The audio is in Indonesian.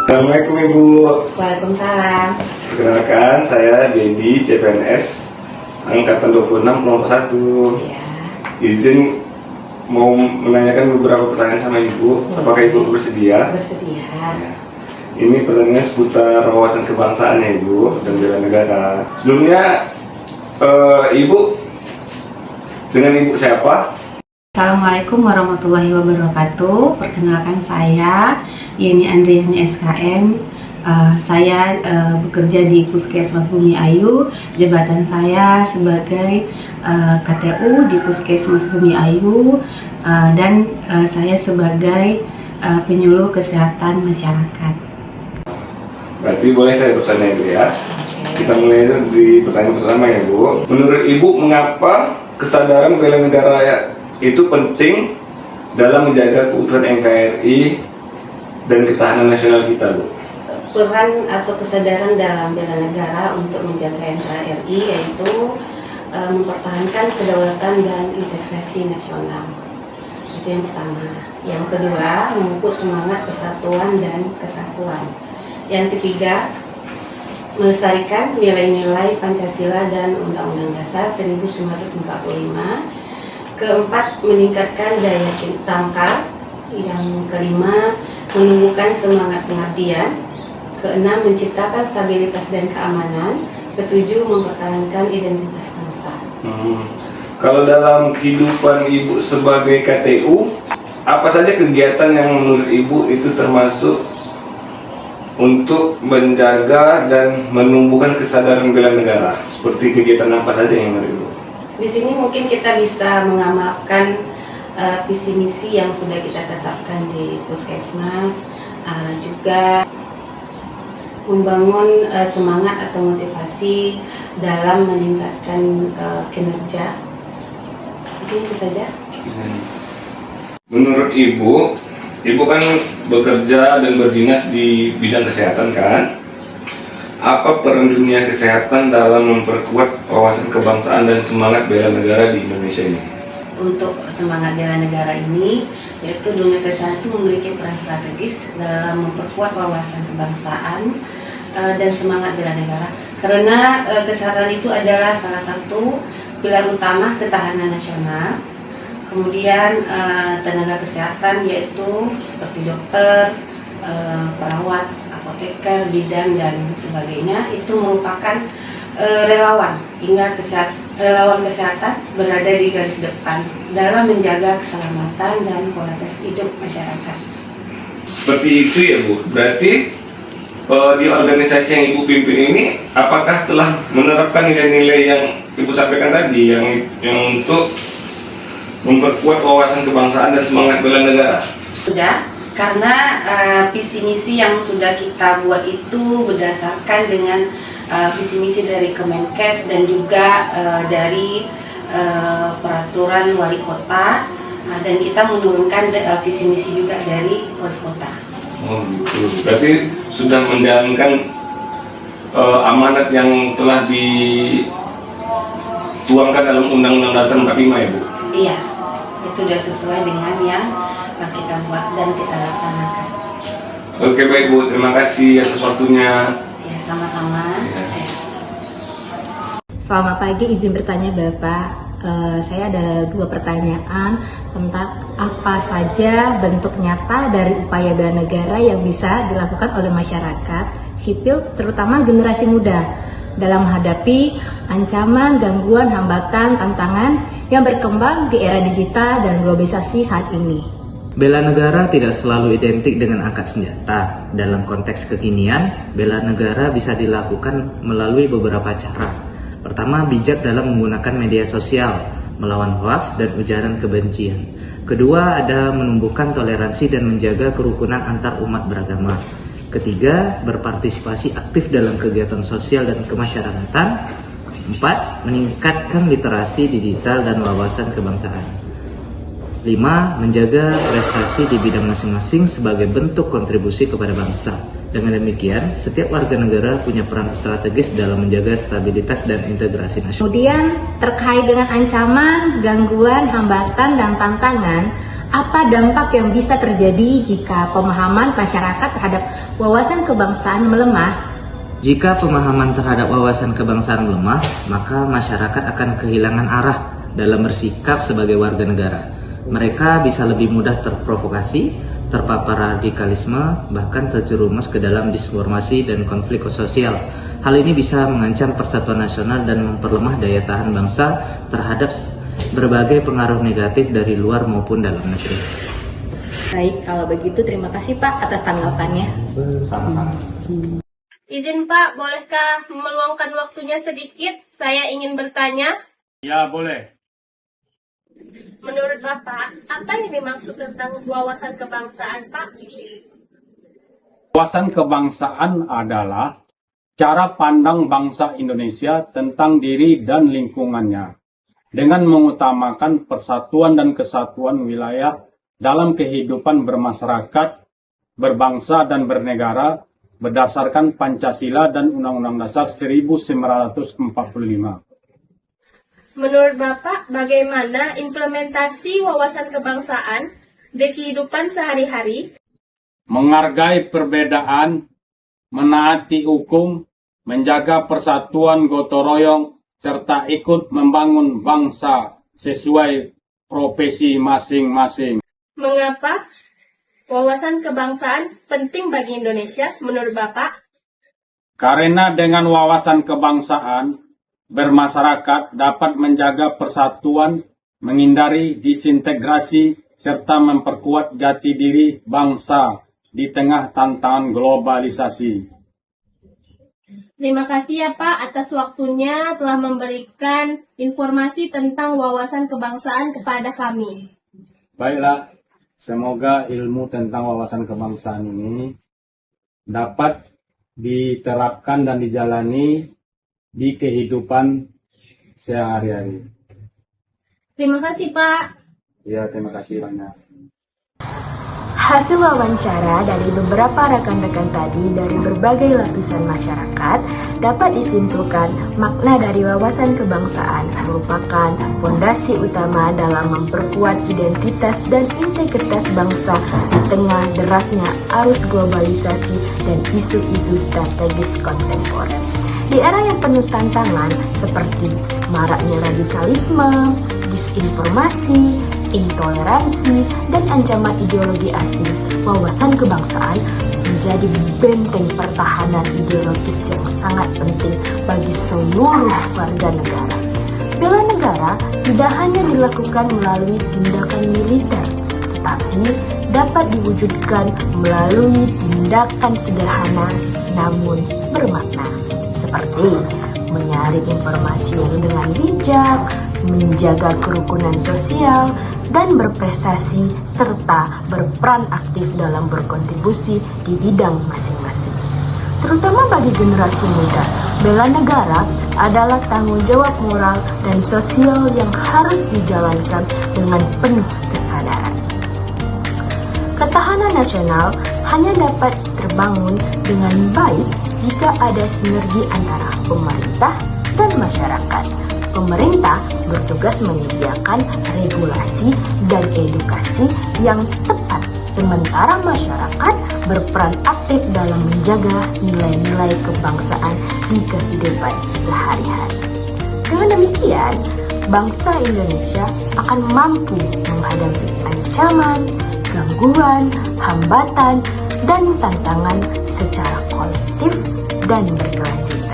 Assalamualaikum Ibu. Waalaikumsalam. Perkenalkan, saya Dedi, CPNS Angkatan 26 kelompok 1. Ya. Izin mau menanyakan beberapa pertanyaan sama Ibu. Apakah Ibu bersedia? Bersedia. Ya. Ini pertanyaan seputar wawasan kebangsaan ya Ibu dan bela negara. Sebelumnya Ibu dengan Ibu siapa? Assalamualaikum warahmatullahi wabarakatuh. Perkenalkan saya Yeni Andriani SKM. Saya bekerja di Puskesmas Bumi Ayu. Jabatan saya sebagai KTU di Puskesmas Bumi Ayu dan saya sebagai penyuluh kesehatan masyarakat. Berarti boleh saya bertanya itu ya? Kita mulai di pertanyaan pertama ya Bu. Menurut Ibu, mengapa kesadaran bela negara itu penting dalam menjaga keutuhan NKRI dan ketahanan nasional kita, Bu? Peran atau kesadaran dalam bela negara untuk menjaga NKRI yaitu mempertahankan kedaulatan dan integrasi nasional. Itu yang pertama. Yang kedua, memupuk semangat persatuan dan kesatuan. Yang ketiga, melestarikan nilai-nilai Pancasila dan Undang-Undang Dasar 1945. Keempat, meningkatkan daya tangkal. Yang kelima, menumbuhkan semangat pengabdian. Keenam, menciptakan stabilitas dan keamanan. Ketujuh, mempertahankan identitas bangsa. Kalau dalam kehidupan Ibu sebagai KTU, apa saja kegiatan yang menurut Ibu itu termasuk untuk menjaga dan menumbuhkan kesadaran bela negara? Seperti kegiatan apa saja yang menurut Ibu? Di sini mungkin kita bisa mengamalkan visi misi yang sudah kita tetapkan di Puskesmas, juga membangun semangat atau motivasi dalam meningkatkan kinerja. Mungkin itu saja. Menurut Ibu kan bekerja dan berdinas di bidang kesehatan kan? Apa peran dunia kesehatan dalam memperkuat wawasan kebangsaan dan semangat bela negara di Indonesia ini? Untuk semangat bela negara ini, yaitu dunia kesehatan itu memiliki peran strategis dalam memperkuat wawasan kebangsaan dan semangat bela negara. Karena kesehatan itu adalah salah satu pilar utama ketahanan nasional. Kemudian tenaga kesehatan yaitu seperti dokter, perawat, apoteker, bidan dan sebagainya itu merupakan relawan hingga relawan kesehatan berada di garis depan dalam menjaga keselamatan dan kualitas hidup masyarakat. Seperti itu ya Bu. Berarti di organisasi yang Ibu pimpin ini, apakah telah menerapkan nilai-nilai yang Ibu sampaikan tadi yang untuk memperkuat wawasan kebangsaan dan semangat bela negara? Sudah, karena visi misi yang sudah kita buat itu berdasarkan dengan visi misi dari Kemenkes dan juga dari peraturan wali kota, dan kita menurunkan visi misi juga dari wali kota. Oh gitu. Berarti sudah menjalankan amanat yang telah dituangkan dalam Undang-Undang Dasar 45 ya Bu? Iya, itu sudah sesuai dengan yang kita buat dan kita laksanakan. Oke baik Bu, terima kasih atas waktunya. Ya, sama-sama. Ya. Selamat pagi, izin bertanya Bapak. Saya ada 2 pertanyaan tentang apa saja bentuk nyata dari upaya bela negara yang bisa dilakukan oleh masyarakat sipil, terutama generasi muda, dalam menghadapi ancaman, gangguan, hambatan, tantangan yang berkembang di era digital dan globalisasi saat ini. Bela negara tidak selalu identik dengan angkat senjata. Dalam konteks kekinian, bela negara bisa dilakukan melalui beberapa cara. Pertama, bijak dalam menggunakan media sosial, melawan hoaks dan ujaran kebencian. Kedua, ada menumbuhkan toleransi dan menjaga kerukunan antar umat beragama. Ketiga, berpartisipasi aktif dalam kegiatan sosial dan kemasyarakatan. 4. Meningkatkan literasi digital dan wawasan kebangsaan. 5. Menjaga prestasi di bidang masing-masing sebagai bentuk kontribusi kepada bangsa. Dengan demikian, setiap warga negara punya peran strategis dalam menjaga stabilitas dan integrasi nasional. Kemudian terkait dengan ancaman, gangguan, hambatan, dan tantangan, apa dampak yang bisa terjadi jika pemahaman masyarakat terhadap wawasan kebangsaan melemah? Jika pemahaman terhadap wawasan kebangsaan lemah, maka masyarakat akan kehilangan arah dalam bersikap sebagai warga negara. Mereka bisa lebih mudah terprovokasi, terpapar radikalisme, bahkan terjerumus ke dalam disinformasi dan konflik sosial. Hal ini bisa mengancam persatuan nasional dan memperlemah daya tahan bangsa terhadap berbagai pengaruh negatif dari luar maupun dalam negeri. Baik, kalau begitu terima kasih Pak atas tanggapannya. Sama-sama. Izin Pak, bolehkah meluangkan waktunya sedikit? Saya ingin bertanya. Ya, boleh. Menurut Bapak, apa yang dimaksud tentang wawasan kebangsaan, Pak? Wawasan kebangsaan adalah cara pandang bangsa Indonesia tentang diri dan lingkungannya, dengan mengutamakan persatuan dan kesatuan wilayah dalam kehidupan bermasyarakat, berbangsa dan bernegara berdasarkan Pancasila dan Undang-Undang Dasar 1945. Menurut Bapak, bagaimana implementasi wawasan kebangsaan di kehidupan sehari-hari? Menghargai perbedaan, menaati hukum, menjaga persatuan gotong royong, serta ikut membangun bangsa sesuai profesi masing-masing. Mengapa wawasan kebangsaan penting bagi Indonesia menurut Bapak? Karena dengan wawasan kebangsaan, bermasyarakat dapat menjaga persatuan, menghindari disintegrasi, serta memperkuat jati diri bangsa di tengah tantangan globalisasi. Terima kasih ya Pak atas waktunya telah memberikan informasi tentang wawasan kebangsaan kepada kami. Baiklah, semoga ilmu tentang wawasan kebangsaan ini dapat diterapkan dan dijalani di kehidupan sehari-hari. Terima kasih Pak. Ya, terima kasih banyak. Hasil wawancara dari beberapa rekan-rekan tadi dari berbagai lapisan masyarakat dapat disimpulkan makna dari wawasan kebangsaan merupakan fondasi utama dalam memperkuat identitas dan integritas bangsa di tengah derasnya arus globalisasi dan isu-isu strategis kontemporer. Di era yang penuh tantangan seperti maraknya radikalisme, disinformasi, intoleransi, dan ancaman ideologi asing, wawasan kebangsaan menjadi benteng pertahanan ideologis yang sangat penting bagi seluruh warga negara. Bela negara tidak hanya dilakukan melalui tindakan militer, tetapi dapat diwujudkan melalui tindakan sederhana namun bermakna, seperti menyaring informasi yang dengan bijak, menjaga kerukunan sosial, dan berprestasi serta berperan aktif dalam berkontribusi di bidang masing-masing. Terutama bagi generasi muda, bela negara adalah tanggung jawab moral dan sosial yang harus dijalankan dengan penuh kesadaran. Ketahanan nasional hanya dapat terbangun dengan baik jika ada sinergi antara pemerintah dan masyarakat. Pemerintah bertugas menyediakan regulasi dan edukasi yang tepat, sementara masyarakat berperan aktif dalam menjaga nilai-nilai kebangsaan di kehidupan sehari-hari. Dengan demikian, bangsa Indonesia akan mampu menghadapi ancaman, gangguan, hambatan, dan tantangan secara kolektif dan berkelanjutan.